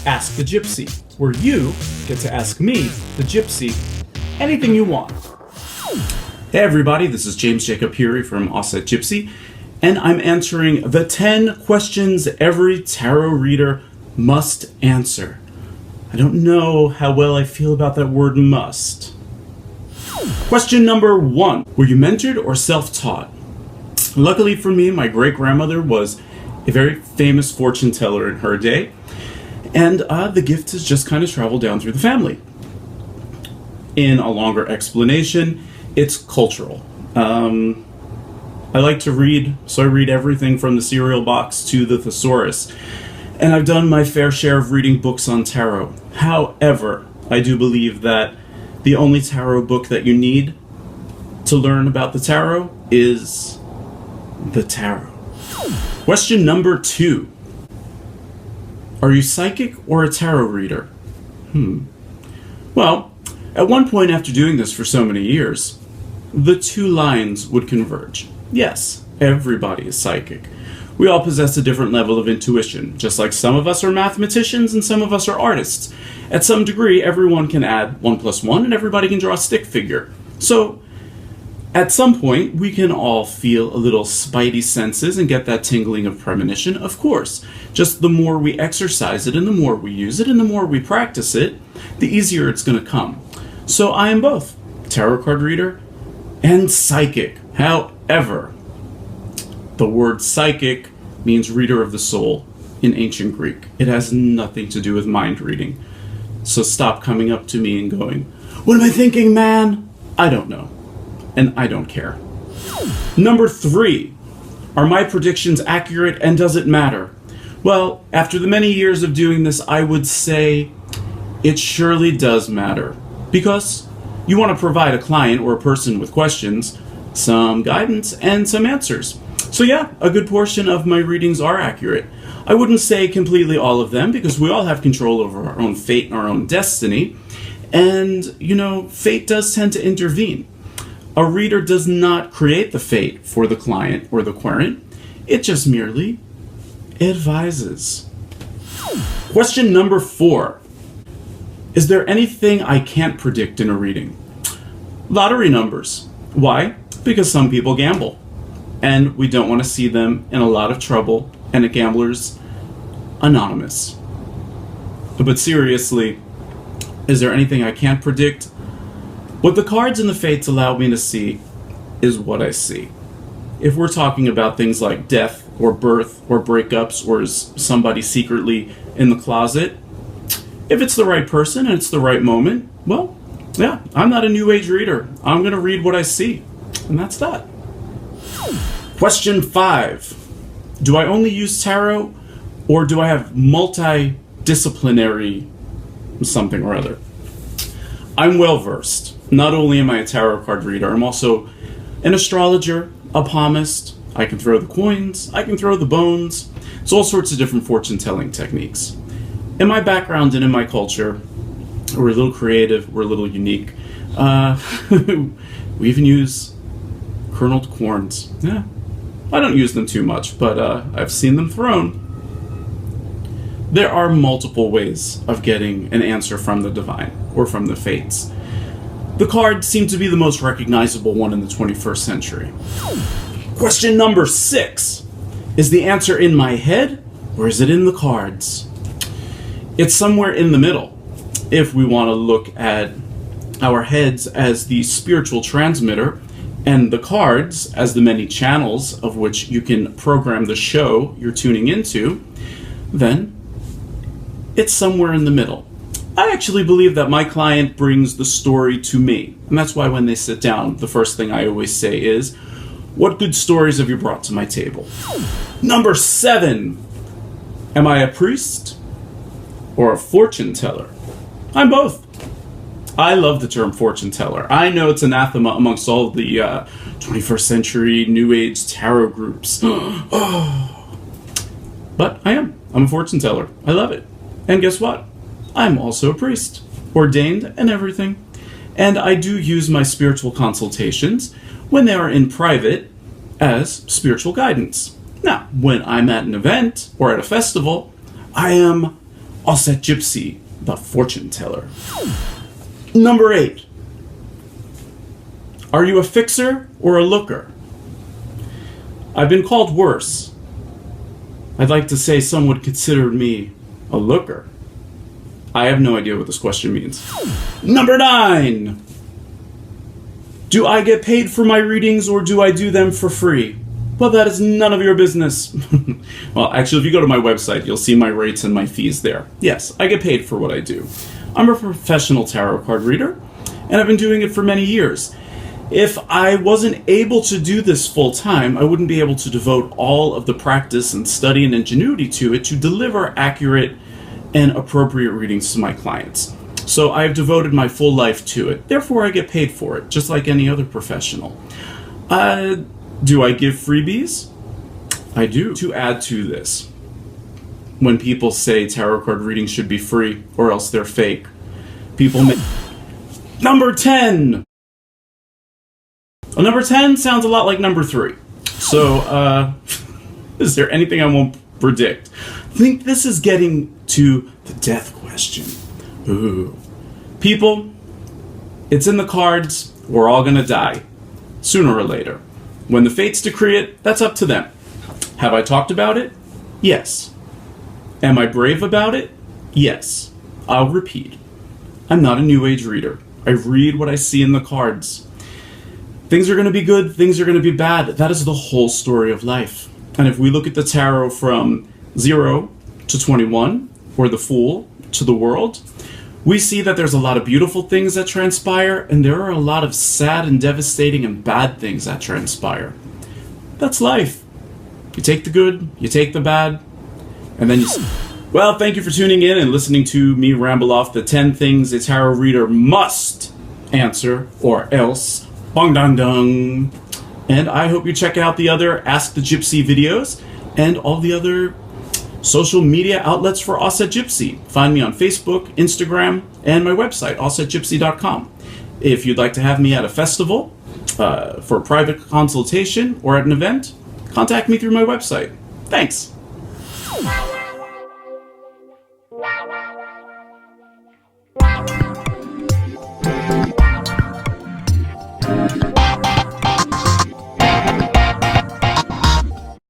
Ask the Gypsy, where you get to ask me, the Gypsy, anything you want. Hey everybody, this is James Jacob Peary from Offset Gypsy, and I'm answering the 10 questions every tarot reader must answer. I don't know how well I feel about that word must. Question number 1. Were you mentored or self-taught? Luckily for me, my great-grandmother was a very famous fortune teller in her day, and the gift has just kind of traveled down through the family. In a longer explanation, it's cultural. I like to read, so I read everything from the cereal box to the thesaurus, and I've done my fair share of reading books on tarot. However, I do believe that the only tarot book that you need to learn about the tarot is the tarot. Question number 2. Are you psychic or a tarot reader? Well, at one point after doing this for so many years, the two lines would converge. Yes, everybody is psychic. We all possess a different level of intuition, just like some of us are mathematicians and some of us are artists. At some degree, everyone can add 1 plus 1 and everybody can draw a stick figure. So, at some point, we can all feel a little spidey senses and get that tingling of premonition, of course. Just the more we exercise it and the more we use it and the more we practice it, the easier it's going to come. So I am both tarot card reader and psychic. However, the word psychic means reader of the soul in ancient Greek. It has nothing to do with mind reading. So stop coming up to me and going, "What am I thinking, man?" I don't know. And I don't care. Number 3. Are my predictions accurate and does it matter? Well, after the many years of doing this, I would say it surely does matter. Because you want to provide a client or a person with questions, some guidance, and some answers. So yeah, a good portion of my readings are accurate. I wouldn't say completely all of them because we all have control over our own fate and our own destiny. And, fate does tend to intervene. A reader does not create the fate for the client or the querent. It just merely advises. Question number 4. Is there anything I can't predict in a reading? Lottery numbers. Why? Because some people gamble. And we don't want to see them in a lot of trouble and a gambler's anonymous. But seriously, is there anything I can't predict? What the cards and the fates allow me to see is what I see. If we're talking about things like death or birth or breakups or is somebody secretly in the closet, if it's the right person and it's the right moment, well, yeah, I'm not a New Age reader. I'm going to read what I see. And that's that. Question 5. Do I only use tarot or do I have multi-disciplinary something or other? I'm well versed. Not only am I a tarot card reader, I'm also an astrologer, a palmist. I can throw the coins, I can throw the bones. It's all sorts of different fortune-telling techniques. In my background and in my culture, we're a little creative, we're a little unique. We even use kerneled corns. Yeah, I don't use them too much, but I've seen them thrown. There are multiple ways of getting an answer from the divine or from the fates. The cards seem to be the most recognizable one in the 21st century. Question number 6. Is the answer in my head or is it in the cards? It's somewhere in the middle. If we want to look at our heads as the spiritual transmitter and the cards as the many channels of which you can program the show you're tuning into, then it's somewhere in the middle. I actually believe that my client brings the story to me. And that's why when they sit down, the first thing I always say is, what good stories have you brought to my table? Number 7. Am I a priest or a fortune teller? I'm both. I love the term fortune teller. I know it's anathema amongst all the 21st century New Age tarot groups. But I am. I'm a fortune teller. I love it. And guess what? I'm also a priest, ordained and everything. And I do use my spiritual consultations when they are in private as spiritual guidance. Now, when I'm at an event or at a festival, I am Vlach-Gypsy, the fortune teller. Number 8. Are you a fixer or a looker? I've been called worse. I'd like to say some would consider me a looker. I have no idea what this question means. Number 9. Do I get paid for my readings or do I do them for free? Well, that is none of your business. Well, actually, if you go to my website, you'll see my rates and my fees there. Yes, I get paid for what I do. I'm a professional tarot card reader, and I've been doing it for many years. If I wasn't able to do this full time, I wouldn't be able to devote all of the practice and study and ingenuity to it to deliver accurate and appropriate readings to my clients. So I've devoted my full life to it. Therefore, I get paid for it, just like any other professional. Do I give freebies? I do. To add to this, when people say tarot card readings should be free or else they're fake, people make... Number 10! Well, number 10 sounds a lot like number 3. So, is there anything I won't predict? I think this is getting to the death question. Ooh. People, it's in the cards. We're all gonna die. Sooner or later. When the fates decree it, that's up to them. Have I talked about it? Yes. Am I brave about it? Yes. I'll repeat. I'm not a New Age reader. I read what I see in the cards. Things are going to be good, things are going to be bad. That is the whole story of life. And if we look at the tarot from 0 to 21, or the Fool to the World, we see that there's a lot of beautiful things that transpire, and there are a lot of sad and devastating and bad things that transpire. That's life. You take the good, you take the bad, and then you... Well, thank you for tuning in and listening to me ramble off the 10 things a tarot reader must answer, or else. Bong dong dong. And I hope you check out the other Ask the Gypsy videos and all the other social media outlets for Vlach-Gypsy. Find me on Facebook, Instagram, and my website, vlachgypsy.com. If you'd like to have me at a festival for a private consultation or at an event, contact me through my website. Thanks.